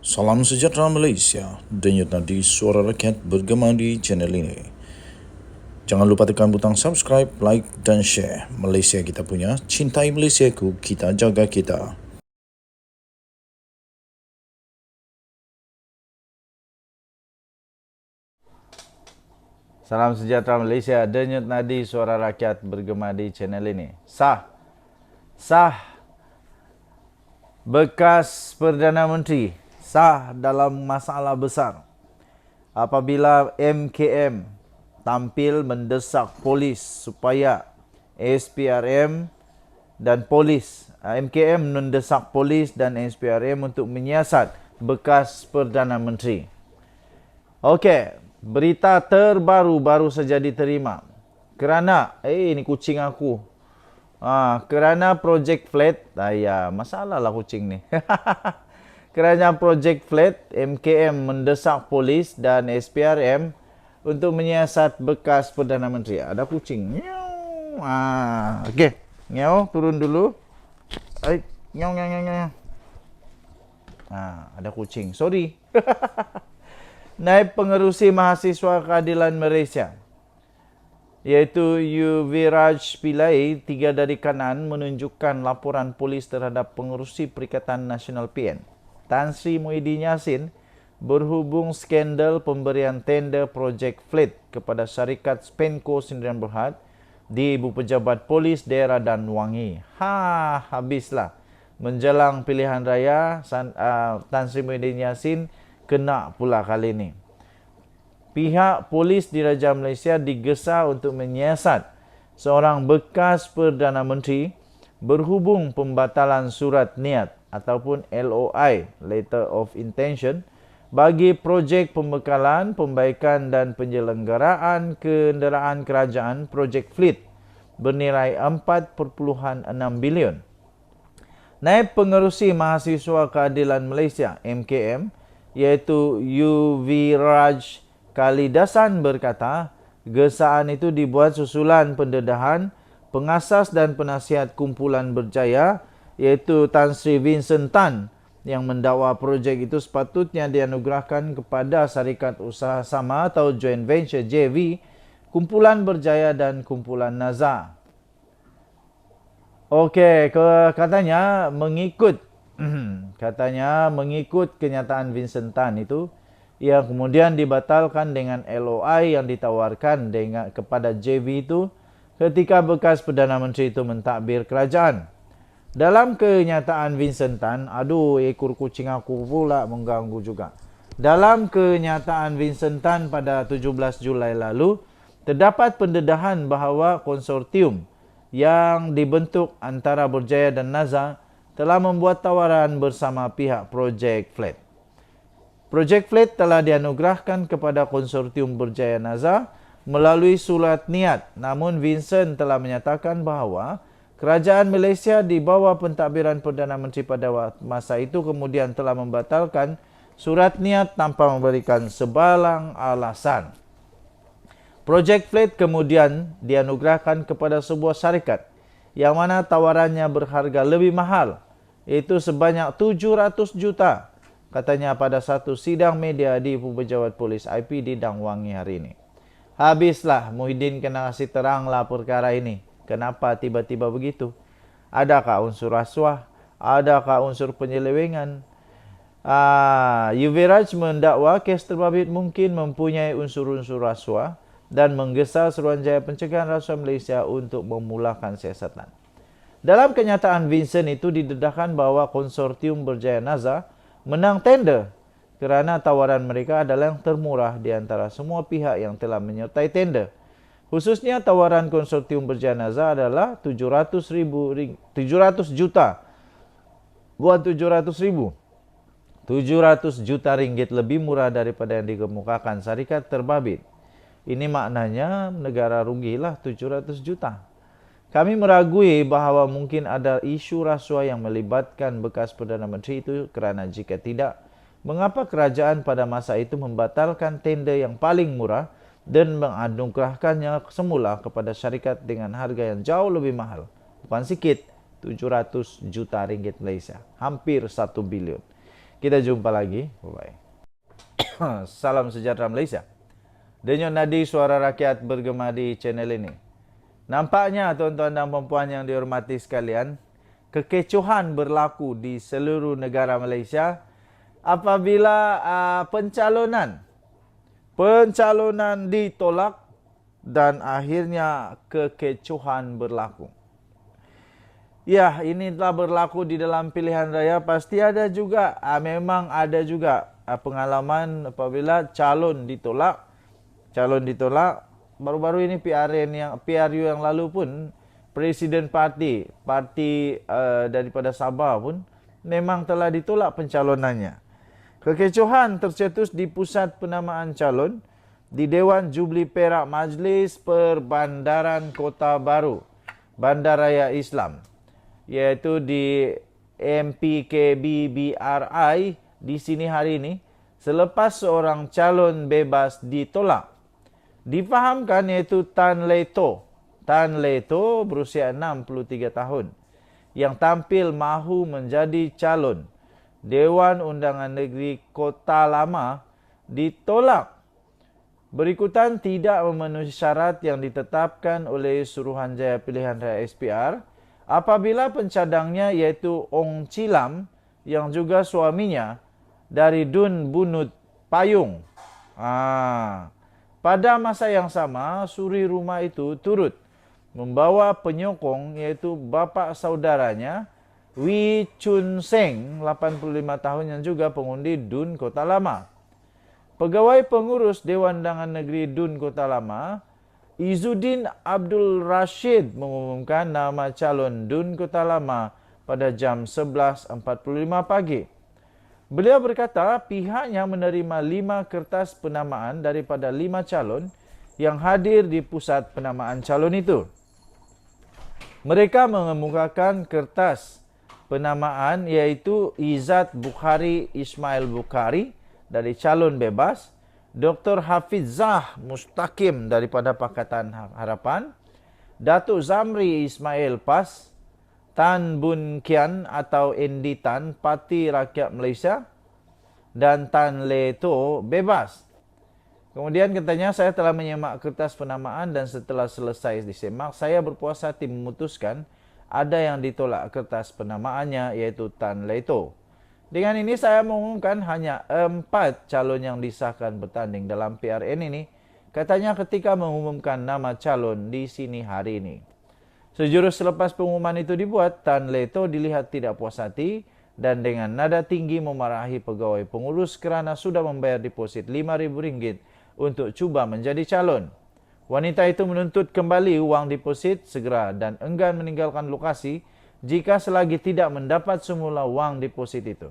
Salam sejahtera Malaysia, denyut nadi suara rakyat bergema di channel ini. Jangan lupa tekan butang subscribe, like dan share. Malaysia kita punya, cintai Malaysiaku, kita jaga kita. Salam sejahtera Malaysia, denyut nadi suara rakyat bergema di channel ini. Sah bekas Perdana Menteri sah dalam masalah besar apabila MKM tampil mendesak polis supaya SPRM dan polis MKM mendesak polis dan SPRM untuk menyiasat bekas Perdana Menteri. Okey, berita terbaru baru saja diterima. Kerana ini kucing aku. Kerana projek flat, masalah lah kucing ni. Kerana projek flat, MKM mendesak polis dan SPRM untuk menyiasat bekas Perdana Menteri. Ada kucing. Okey. Nyaw, turun dulu. Nyaw. Ada kucing. Sorry. Naib Pengerusi Mahasiswa Keadilan Malaysia iaitu Yuviraj Pillai 3 dari kanan menunjukkan laporan polis terhadap Pengerusi Perikatan Nasional PN Tan Sri Muhyiddin Yassin berhubung skandal pemberian tender projek flat kepada syarikat Spenco Sdn Bhd di Ibu Pejabat Polis Daerah Dan Wangi. Habislah. Menjelang pilihan raya, Tan Sri Muhyiddin Yassin kena pula kali ini. Pihak polis Diraja Malaysia digesa untuk menyiasat seorang bekas Perdana Menteri berhubung pembatalan surat niat ataupun LOI, Letter of Intention, bagi projek pembekalan, pembaikan dan penyelenggaraan kenderaan kerajaan projek fleet bernilai 4.6 bilion. Naib Pengerusi Mahasiswa Keadilan Malaysia, MKM, iaitu Yuviraj Kalidasan berkata, gesaan itu dibuat susulan pendedahan pengasas dan penasihat kumpulan berjaya iaitu Tan Sri Vincent Tan yang mendakwa projek itu sepatutnya dianugerahkan kepada Syarikat Usaha Sama atau Joint Venture JV, Kumpulan Berjaya dan Kumpulan Nazar. Okey, katanya mengikut kenyataan Vincent Tan itu yang kemudian dibatalkan dengan LOI yang ditawarkan kepada JV itu ketika bekas Perdana Menteri itu mentadbir kerajaan. Dalam kenyataan Vincent Tan, ekor kucing aku pula mengganggu juga. Dalam kenyataan Vincent Tan pada 17 Julai lalu, terdapat pendedahan bahawa konsortium yang dibentuk antara Berjaya dan Nazar telah membuat tawaran bersama pihak projek flat. Projek flat telah dianugerahkan kepada konsortium Berjaya Nazar melalui surat niat. Namun Vincent telah menyatakan bahawa kerajaan Malaysia di bawah pentadbiran Perdana Menteri pada masa itu kemudian telah membatalkan surat niat tanpa memberikan sebalang alasan. Projek flat kemudian dianugerahkan kepada sebuah syarikat yang mana tawarannya berharga lebih mahal, iaitu sebanyak 700 juta. Katanya pada satu sidang media di Ibu Pejabat Polis IP di Dan Wangi hari ini. Habislah, Muhyiddin kena kasih teranglah perkara ini. Kenapa tiba-tiba begitu? Adakah unsur rasuah? Adakah unsur penyelewengan? Yuviraj mendakwa kes terbabit mungkin mempunyai unsur-unsur rasuah dan menggesa Suruhanjaya Pencegahan Rasuah Malaysia untuk memulakan siasatan. Dalam kenyataan Vincent itu didedahkan bahawa konsortium Berjaya Nazar menang tender kerana tawaran mereka adalah yang termurah di antara semua pihak yang telah menyertai tender. Khususnya tawaran konsortium Berjaya Nazar adalah 700 juta. Buat 700 juta ringgit lebih murah daripada yang dikemukakan syarikat terbabit. Ini maknanya negara rugilah 700 juta. Kami meragui bahawa mungkin ada isu rasuah yang melibatkan bekas Perdana Menteri itu kerana jika tidak, mengapa kerajaan pada masa itu membatalkan tender yang paling murah dan menganugerahkannya semula kepada syarikat dengan harga yang jauh lebih mahal. Bukan sikit, 700 juta ringgit Malaysia, hampir 1 bilion. Kita jumpa lagi. Bye-bye. Salam sejahtera Malaysia. Denyut nadi suara rakyat bergema di channel ini. Nampaknya tuan-tuan dan puan yang dihormati sekalian, kekecohan berlaku di seluruh negara Malaysia apabila pencalonan ditolak dan akhirnya kekecohan berlaku. Ya, ini telah berlaku di dalam pilihan raya. Pasti ada juga, memang ada juga pengalaman apabila calon ditolak. Baru-baru ini PRU yang lalu pun, Presiden Parti daripada Sabah pun memang telah ditolak pencalonannya. Kekecohan tercetus di pusat penamaan calon di Dewan Jubli Perak Majlis Perbandaran Kota Baru, Bandaraya Islam, iaitu di MPKBBRI di sini hari ini, selepas seorang calon bebas ditolak. Difahamkan iaitu Tan Leto. Tan Leto berusia 63 tahun yang tampil mahu menjadi calon Dewan Undangan Negeri Kota Lama ditolak. Berikutan tidak memenuhi syarat yang ditetapkan oleh Suruhanjaya Pilihan Raya SPR apabila pencadangnya iaitu Ong Chilam yang juga suaminya dari Dun Bunut Payung. Pada masa yang sama, suri rumah itu turut membawa penyokong iaitu bapa saudaranya Wee Chun Seng, 85 tahun yang juga pengundi Dun Kota Lama. Pegawai pengurus Dewan Undangan Negeri Dun Kota Lama, Izzuddin Abdul Rashid mengumumkan nama calon Dun Kota Lama pada jam 11.45 pagi. Beliau berkata pihaknya menerima 5 kertas penamaan daripada 5 calon yang hadir di pusat penamaan calon itu. Mereka mengemukakan kertas penamaan iaitu Izzat Bukhari Ismail Bukhari dari calon bebas, Dr. Hafizah Mustaqim daripada Pakatan Harapan, Datuk Zamri Ismail PAS, Tan Bun Kian atau Endi Tan Parti Rakyat Malaysia, dan Tan Leto bebas. Kemudian katanya, saya telah menyemak kertas penamaan dan setelah selesai disemak, saya berpuas hati memutuskan ada yang ditolak kertas penamaannya iaitu Tan Leto. Dengan ini saya mengumumkan hanya 4 calon yang disahkan bertanding dalam PRN ini, katanya ketika mengumumkan nama calon di sini hari ini. Sejurus selepas pengumuman itu dibuat, Tan Leto dilihat tidak puas hati dan dengan nada tinggi memarahi pegawai pengurus kerana sudah membayar deposit RM5,000 untuk cuba menjadi calon. Wanita itu menuntut kembali uang deposit segera dan enggan meninggalkan lokasi jika selagi tidak mendapat semula wang deposit itu.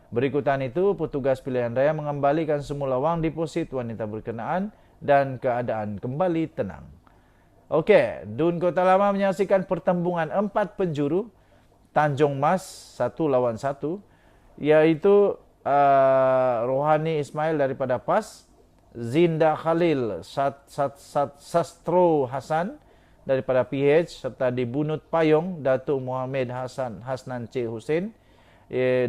Berikutan itu, petugas pilihan raya mengembalikan semula wang deposit wanita berkenaan dan keadaan kembali tenang. Okey, Dun Kota Lama menyaksikan pertembungan 4 penjuru Tanjung Mas 1 lawan 1, iaitu Rohani Ismail daripada PAS, Zinda Khalil Sastro Hasan daripada PH, serta di Bunut Payung, Datuk Muhammad Hasnan C. Hussein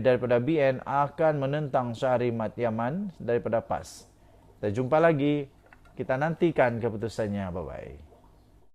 daripada BN akan menentang Syahri Mat Yaman daripada PAS. Kita jumpa lagi. Kita nantikan keputusannya. Bye-bye.